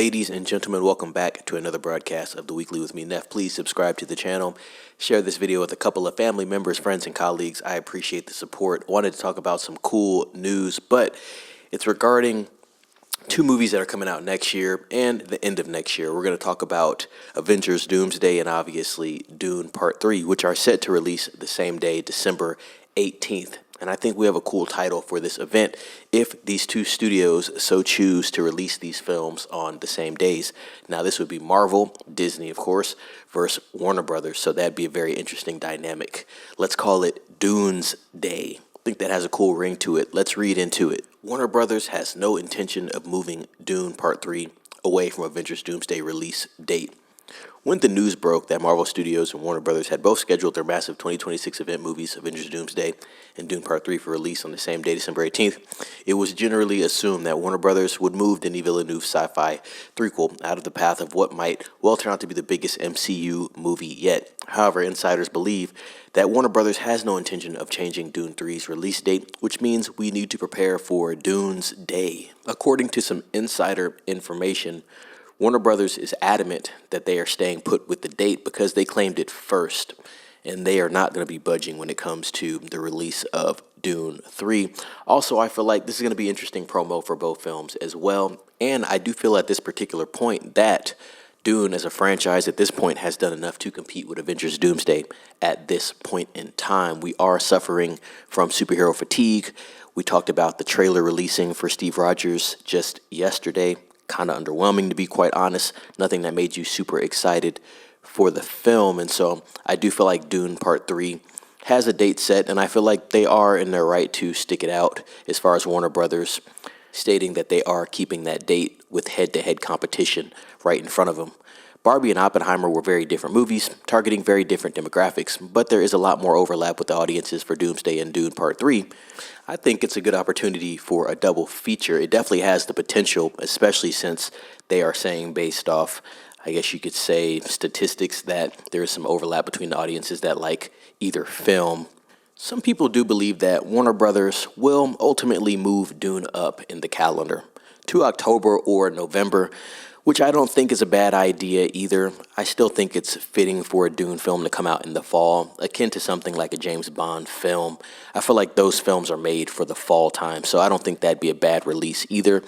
Ladies and gentlemen, welcome back to another broadcast of The Weekly with me, Neff. Please subscribe to the channel. Share this video with a couple of family members, friends, and colleagues. I appreciate the support. I wanted to talk about some cool news, but it's regarding two movies that are coming out next year and the end of next year. We're going to talk about Avengers Doomsday and obviously Dune Part 3, which are set to release the same day, December 18th. And I think we have a cool title for this event if these two studios so choose to release these films on the same days. Now, this would be Marvel, Disney, of course, versus Warner Brothers. So that'd be a very interesting dynamic. Let's call it Dunesday. I think that has a cool ring to it. Let's read into it. Warner Brothers has no intention of moving Dune Part 3 away from Avengers Doomsday release date. When the news broke that Marvel Studios and Warner Brothers had both scheduled their massive 2026 event movies, Avengers Doomsday and Dune Part 3, for release on the same day, December 18th, it was generally assumed that Warner Brothers would move Denis Villeneuve's sci-fi threequel out of the path of what might well turn out to be the biggest MCU movie yet. However, insiders believe that Warner Brothers has no intention of changing Dune 3's release date, which means we need to prepare for Doomsday. According to some insider information, Warner Brothers is adamant that they are staying put with the date because they claimed it first, and they are not going to be budging when it comes to the release of Dune 3. Also, I feel like this is going to be interesting promo for both films as well, and I do feel at this particular point that Dune as a franchise at this point has done enough to compete with Avengers Doomsday at this point in time. We are suffering from superhero fatigue. We talked about the trailer releasing for Steve Rogers just yesterday. Kind of underwhelming, to be quite honest. Nothing that made you super excited for the film. And so I do feel like Dune Part 3 has a date set, and I feel like they are in their right to stick it out as far as Warner Brothers stating that they are keeping that date with head-to-head competition right in front of them. Barbie and Oppenheimer were very different movies, targeting very different demographics, but there is a lot more overlap with the audiences for Doomsday and Dune Part 3. I think it's a good opportunity for a double feature. It definitely has the potential, especially since they are saying, based off, I guess you could say, statistics, that there is some overlap between the audiences that like either film. Some people do believe that Warner Brothers will ultimately move Dune up in the calendar to October or November, which I don't think is a bad idea either. I still think it's fitting for a Dune film to come out in the fall, akin to something like a James Bond film. I feel like those films are made for the fall time, so I don't think that'd be a bad release either.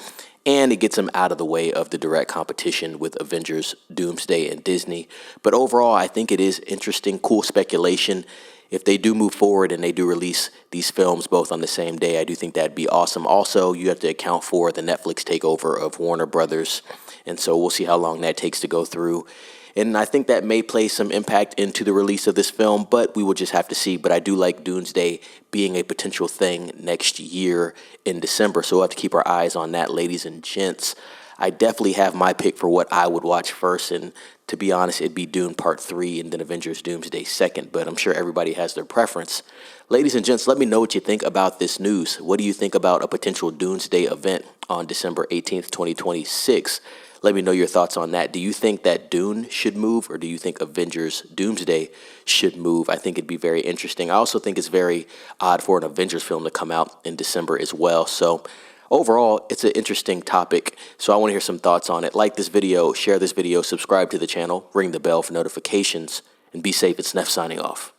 And it gets them out of the way of the direct competition with Avengers, Doomsday, and Disney. But overall, I think it is interesting, cool speculation. If they do move forward and they do release these films both on the same day, I do think that'd be awesome. Also, you have to account for the Netflix takeover of Warner Brothers, and so we'll see how long that takes to go through. And I think that may play some impact into the release of this film, but we will just have to see. But I do like Doomsday being a potential thing next year in December, so we'll have to keep our eyes on that, ladies and gents. I definitely have my pick for what I would watch first, and to be honest, it'd be Dune Part 3 and then Avengers Doomsday second, but I'm sure everybody has their preference. Ladies and gents, let me know what you think about this news. What do you think about a potential Doomsday event on December 18th, 2026? Let me know your thoughts on that. Do you think that Dune should move, or do you think Avengers Doomsday should move? I think it'd be very interesting. I also think it's very odd for an Avengers film to come out in December as well. So overall, it's an interesting topic, so I want to hear some thoughts on it. Like this video, share this video, subscribe to the channel, ring the bell for notifications, and be safe. It's Neff signing off.